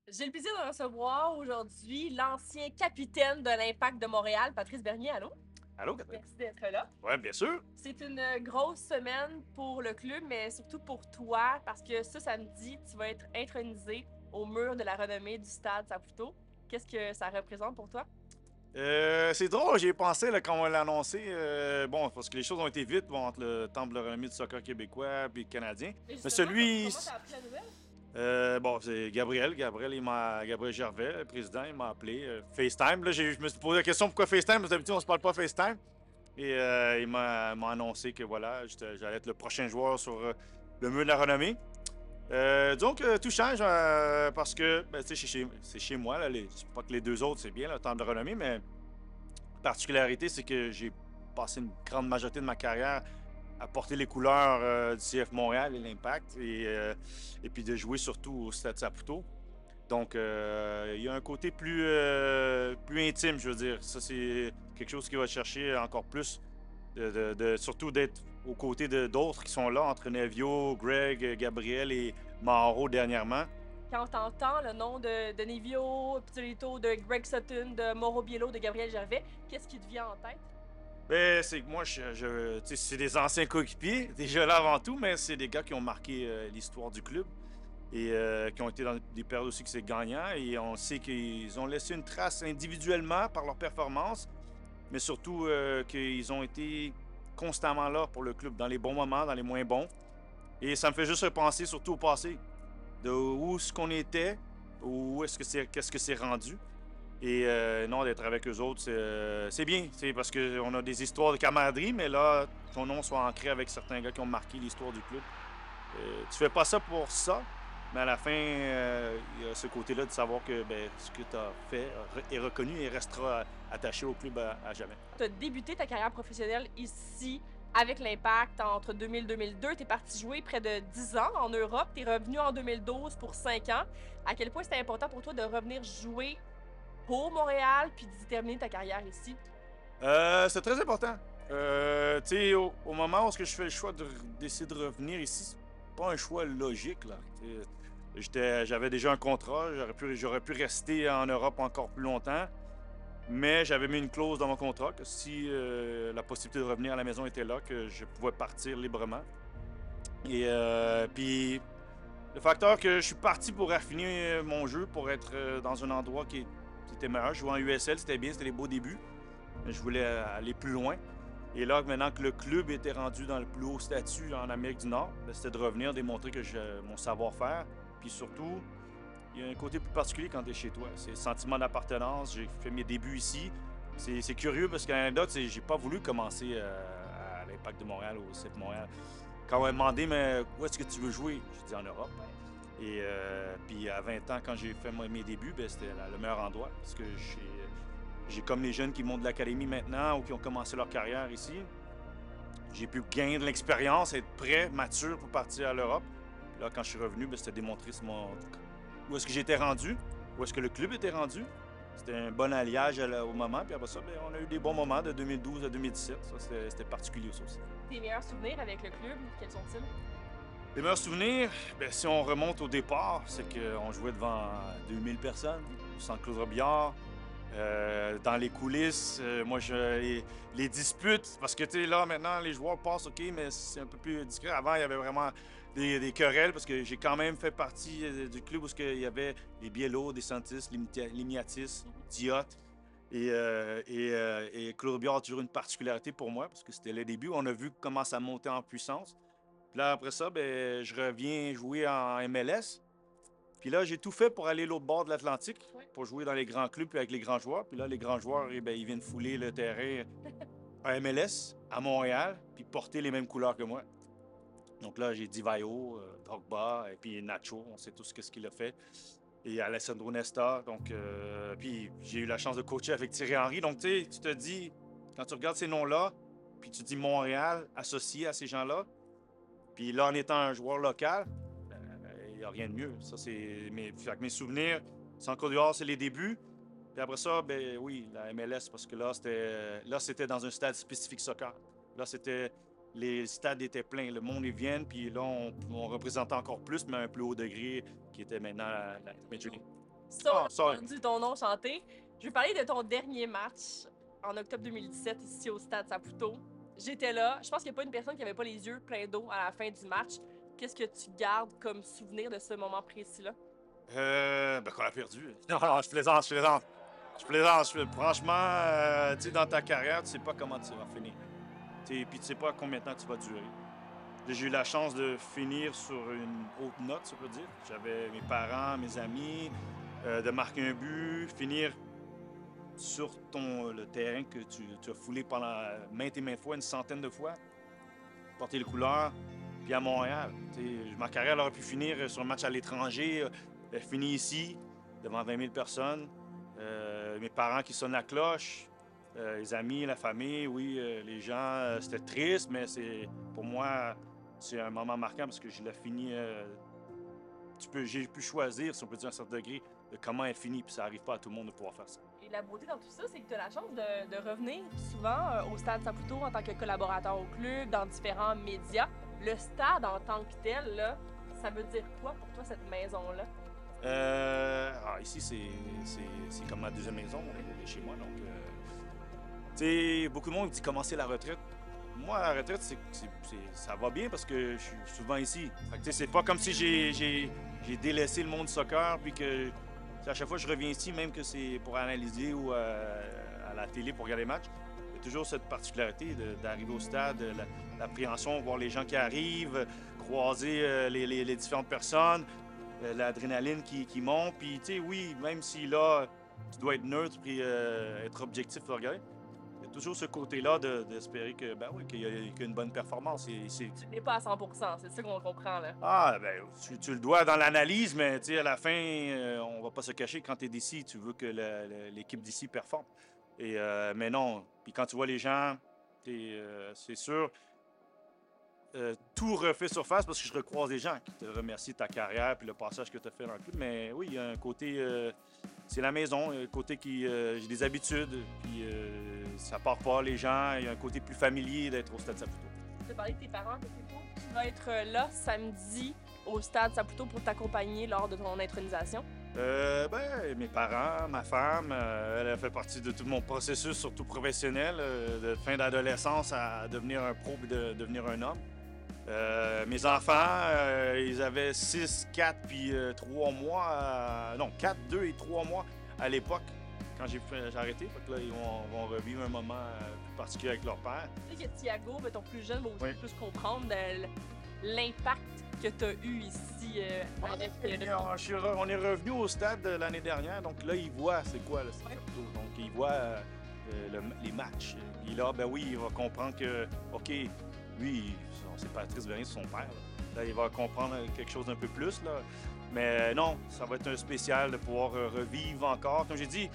J'ai le plaisir de recevoir aujourd'hui l'ancien capitaine de l'Impact de Montréal, Patrice Bernier. Allô? Allô, Catherine? Merci d'être là. Ouais, bien sûr. C'est une grosse semaine pour le club, mais surtout pour toi, parce que ce samedi, tu vas être intronisé au mur de la renommée du stade Saputo. Qu'est-ce que ça représente pour toi? C'est drôle, j'y ai pensé là, quand on l'a annoncé. Bon, parce que les choses ont été vite bon, entre le Temple de renommée du soccer québécois et le Canadien. Et Mais justement, celui, comment t'as appris la nouvelle? bon, c'est Gabriel. Gabriel Gervais, le président, il m'a appelé. FaceTime. Là, je me suis posé la question pourquoi FaceTime, parce que d'habitude, on se parle pas FaceTime. Et il m'a annoncé que voilà, j'allais être le prochain joueur sur le mur de la renommée. Disons que tout change parce que ben, tu sais, c'est chez moi. Là, c'est pas que les deux autres, c'est bien, le Temple de renommée, mais la particularité, c'est que j'ai passé une grande majorité de ma carrière à porter les couleurs du CF Montréal et l'Impact, et puis de jouer surtout au Stade Saputo. Donc, il y a un côté plus intime, je veux dire. Ça, c'est quelque chose qui va chercher encore plus, surtout d'être aux côtés d'autres qui sont là, entre Nevio, Greg, Gabriel et Mauro dernièrement. Quand t'entends le nom de Nevio, Pizzolito, de Greg Sutton, de Mauro Biello, de Gabriel Gervais, qu'est-ce qui te vient en tête? Ben, c'est que moi, tu sais, c'est des anciens coéquipiers, déjà là avant tout, mais c'est des gars qui ont marqué l'histoire du club et qui ont été dans des périodes aussi que c'est gagnant. Et on sait qu'ils ont laissé une trace individuellement par leur performance, mais surtout qu'ils ont été constamment là pour le club, dans les bons moments, dans les moins bons. Et ça me fait juste repenser surtout au passé, de où est-ce qu'on était, où est-ce que qu'est-ce que c'est rendu. Et non, d'être avec eux autres, c'est bien. C'est parce qu'on a des histoires de camaraderie, mais là, ton nom soit ancré avec certains gars qui ont marqué l'histoire du club. Tu fais pas ça pour ça, mais à la fin, il y a ce côté-là de savoir que ben, ce que tu as fait est reconnu et restera attaché au club à jamais. Tu as débuté ta carrière professionnelle ici avec l'Impact entre 2000 et 2002. Tu es parti jouer près de 10 ans en Europe. Tu es revenu en 2012 pour 5 ans. À quel point c'était important pour toi de revenir jouer pour Montréal puis d'y terminer ta carrière ici? C'est très important. Tu sais, au moment où je fais le choix de décider de revenir ici, c'est pas un choix logique, là. J'avais déjà un contrat, j'aurais pu rester en Europe encore plus longtemps, mais j'avais mis une clause dans mon contrat que si la possibilité de revenir à la maison était là, que je pouvais partir librement. Et puis, le facteur que je suis parti pour affiner mon jeu, pour être dans un endroit qui était meilleur. Je jouais en USL, c'était bien, c'était les beaux débuts, mais je voulais aller plus loin. Et là, maintenant que le club était rendu dans le plus haut statut en Amérique du Nord, ben, c'était de revenir démontrer que mon savoir-faire. Puis surtout, il y a un côté plus particulier quand tu es chez toi. C'est le sentiment d'appartenance. J'ai fait mes débuts ici. C'est curieux parce qu'à l'anecdote, j'ai pas voulu commencer à l'Impact de Montréal ou au CF Montréal. Quand on m'a demandé, mais où est-ce que tu veux jouer? J'ai dit en Europe. Ouais. Et puis à 20 ans, quand j'ai fait mes débuts, ben, c'était le meilleur endroit. Parce que j'ai comme les jeunes qui montent de l'académie maintenant ou qui ont commencé leur carrière ici. J'ai pu gagner de l'expérience, être prêt, mature pour partir à l'Europe. Là, quand je suis revenu, ben, c'était démontrer où est-ce que j'étais rendu, où est-ce que le club était rendu. C'était un bon alliage au moment. Puis après ça, ben, on a eu des bons moments de 2012 à 2017. Ça, c'était particulier ça aussi. Tes meilleurs souvenirs avec le club, quels sont-ils? Les meilleurs souvenirs, ben, si on remonte au départ, c'est qu'on jouait devant 2000 personnes, au centre Claude Robillard. Dans les coulisses, les disputes, parce que tu sais, là, maintenant, les joueurs passent, OK, mais c'est un peu plus discret. Avant, il y avait vraiment des querelles, parce que j'ai quand même fait partie du club où il y avait les Biello, des Santis, Limiatis, Diot. Et Claude Biard a toujours une particularité pour moi, parce que c'était le début. On a vu comment ça montait en puissance. Puis là, après ça, ben, je reviens jouer en MLS. Puis là, j'ai tout fait pour aller l'autre bord de l'Atlantique, Ouais. pour jouer dans les grands clubs puis avec les grands joueurs. Puis là, les grands joueurs, eh ben, ils viennent fouler le terrain à MLS, à Montréal, puis porter les mêmes couleurs que moi. Donc là, j'ai dit Vaio, Drogba, et puis Nacho, on sait tous ce qu'il a fait. Et Alessandro Nesta. Donc, puis j'ai eu la chance de coacher avec Thierry Henry. Donc, tu sais, tu te dis, quand tu regardes ces noms-là, puis tu dis Montréal associé à ces gens-là, puis là, en étant un joueur local, il n'y a rien de mieux. Ça, fait que mes souvenirs, sans Côte d'Ivoire, c'est les débuts. Puis après ça, ben oui, la MLS, parce que là, c'était dans un stade spécifique soccer. Là, les stades étaient pleins. Le monde y vient, puis là, on représentait encore plus, mais à un plus haut degré, qui était maintenant la Major League. Ça, on Oh, a sorry. entendu ton nom chanter. Je vais parler de ton dernier match en octobre 2017 ici au Stade Saputo. J'étais là. Je pense qu'il n'y a pas une personne qui avait pas les yeux pleins d'eau à la fin du match. Qu'est-ce que tu gardes comme souvenir de ce moment précis-là? Ben, qu'on a perdu. Non, non, je plaisante, je plaisante. Je plaisante. Franchement, tu sais, dans ta carrière, tu sais pas comment tu vas finir. Puis tu sais pas combien de temps tu vas durer. J'ai eu la chance de finir sur une haute note, ça veut dire. J'avais mes parents, mes amis, de marquer un but, finir sur le terrain que tu as foulé pendant maintes et maintes fois, une centaine de fois, porter les couleurs, puis à Montréal. Ma carrière aurait pu finir sur un match à l'étranger, fini ici, devant 20 000 personnes. Mes parents qui sonnent la cloche, les amis, la famille, oui, les gens, c'était triste, mais pour moi, c'est un moment marquant parce que je l'ai fini. J'ai pu choisir, si on peut dire à un certain degré, de comment elle finit, puis ça n'arrive pas à tout le monde de pouvoir faire ça. Et la beauté dans tout ça, c'est que tu as la chance de revenir souvent au Stade Saputo en tant que collaborateur au club, dans différents médias. Le stade en tant que tel, là, ça veut dire quoi pour toi, cette maison-là? Ici, c'est comme ma deuxième maison, on est chez moi, donc... tu sais, beaucoup de monde dit commencer la retraite. Moi, la retraite, ça va bien parce que je suis souvent ici. Fait que, tu sais, c'est pas comme si j'ai délaissé le monde du soccer, puis que tu sais, à chaque fois que je reviens ici, même que c'est pour analyser ou à la télé pour regarder les matchs, il y a toujours cette particularité d'arriver au stade, l'appréhension, voir les gens qui arrivent, croiser les différentes personnes, l'adrénaline qui monte. Puis, tu sais, oui, même si là, tu dois être neutre puis être objectif pour regarder, il y a toujours ce côté-là d'espérer que, ben oui, qu'il y a une bonne performance. Tu n'es pas à 100%, c'est ça qu'on comprend, là. Ah, ben, tu le dois dans l'analyse, mais tu sais, à la fin, on va pas se cacher. Quand tu es d'ici, tu veux que l'équipe d'ici performe. Mais non. Puis quand tu vois les gens, c'est sûr, tout refait surface parce que je recroise des gens qui te remercient de ta carrière puis le passage que tu as fait dans le club. Mais oui, il y a un côté, c'est la maison, un côté qui, j'ai des habitudes, puis ça part pas les gens. Il y a un côté plus familier d'être au Stade Saputo. Tu as parlé de tes parents, tu vas être là samedi au Stade Saputo pour t'accompagner lors de ton intronisation. Ben, mes parents, ma femme, elle a fait partie de tout mon processus, surtout professionnel, de fin d'adolescence à devenir un pro et de devenir un homme. Mes enfants, ils avaient 6, 4 puis 3 mois, non, 4, 2 et 3 mois à l'époque quand j'ai arrêté. Fait que là, ils vont revivre un moment plus particulier avec leur père. Tu sais que Thiago, ton plus jeune, va aussi Oui. plus comprendre l'impact que tu as eu ici avec On est revenu au stade l'année dernière, donc là, il voit c'est quoi le Stade Saputo. Donc, il voit les matchs. Puis là, ben oui, il va comprendre que, OK, lui, c'est Patrice Bernier, c'est son père. Là, il va comprendre quelque chose d'un peu plus. Là. Mais non, ça va être un spécial de pouvoir revivre encore. Comme j'ai dit,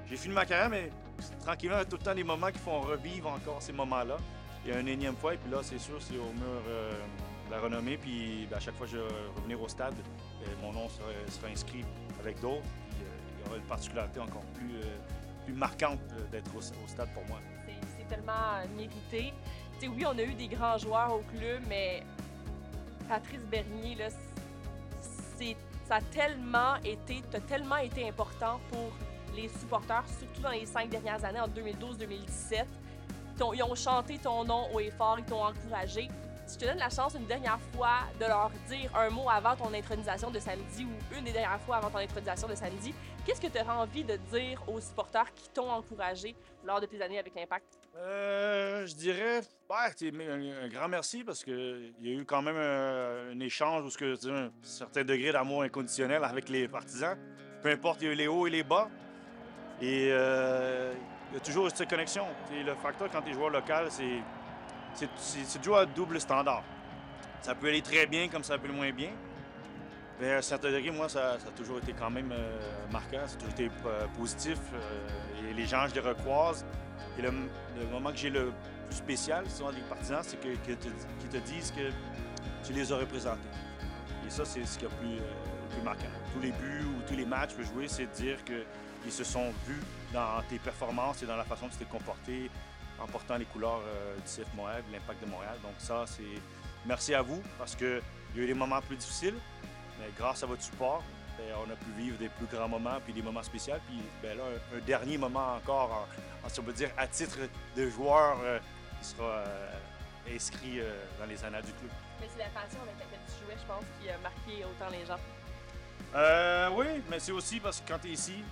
j'ai fini ma carrière, mais tranquillement, il y a tout le temps des moments qui font revivre encore ces moments-là. Il y a une énième fois, et puis là, c'est sûr, c'est au mur de la renommée. Puis ben, à chaque fois que je vais revenir au stade, mon nom sera inscrit avec d'autres. Puis il y aura une particularité encore plus marquante d'être au stade pour moi. C'est tellement mérité. Tu sais, oui, on a eu des grands joueurs au club, mais Patrice Bernier, là, ça a tellement été important pour les supporters, surtout dans les 5 dernières années, en 2012-2017. Ils ont chanté ton nom haut et fort, ils t'ont encouragé. Si je te donne la chance une dernière fois de leur dire un mot avant ton intronisation de samedi ou une des dernières fois avant ton intronisation de samedi, qu'est-ce que tu auras envie de dire aux supporters qui t'ont encouragé lors de tes années avec l'Impact? Je dirais un grand merci parce qu'il y a eu quand même un échange où un certain degré d'amour inconditionnel avec les partisans. Peu importe, il y a eu les hauts et les bas. Et il y a toujours cette connexion. T'sais, le facteur quand tu es joueur local, c'est toujours à double standard. Ça peut aller très bien comme ça peut aller moins bien. Mais à un certain degré, moi, ça a toujours été quand même marquant, ça a toujours été positif. Et les gens, je les recroise. Et le moment que j'ai le plus spécial, souvent les partisans, c'est qu'ils te disent que tu les as représentés. Et ça, c'est ce qui est le plus marquant. Tous les buts ou tous les matchs que je peux jouer, c'est de dire qu'ils se sont vus dans tes performances et dans la façon que tu t'es comporté en portant les couleurs du CF Montréal, de l'Impact de Montréal. Donc ça, c'est merci à vous parce qu'il y a eu des moments plus difficiles, mais grâce à votre support, ben, on a pu vivre des plus grands moments puis des moments spéciaux. Puis ben, là, un dernier moment encore, si on peut dire, à titre de joueur qui sera inscrit dans les annales du club. Mais c'est la passion avec laquelle tu jouais, je pense, qui a marqué autant les gens. Oui, mais c'est aussi parce que quand tu es ici,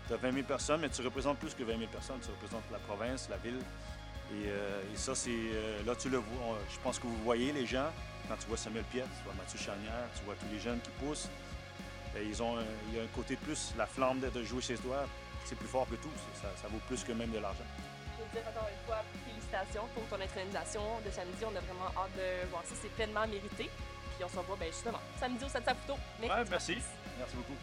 tu as 20 000 personnes, mais tu représentes plus que 20 000 personnes. Tu représentes la province, la ville. Et ça, c'est. Là, tu le vois. Je pense que vous voyez les gens. Quand tu vois Samuel Piette, tu vois Mathieu Charnière, tu vois tous les jeunes qui poussent. Ben, il y a un côté de plus, la flamme de jouer chez toi, c'est plus fort que tout. Ça vaut plus que même de l'argent. Je veux dire encore une fois, félicitations pour ton intronisation de samedi. On a vraiment hâte de voir ça. C'est pleinement mérité. Puis on se revoit justement samedi au 7 Saputo. Ouais, merci. Merci beaucoup.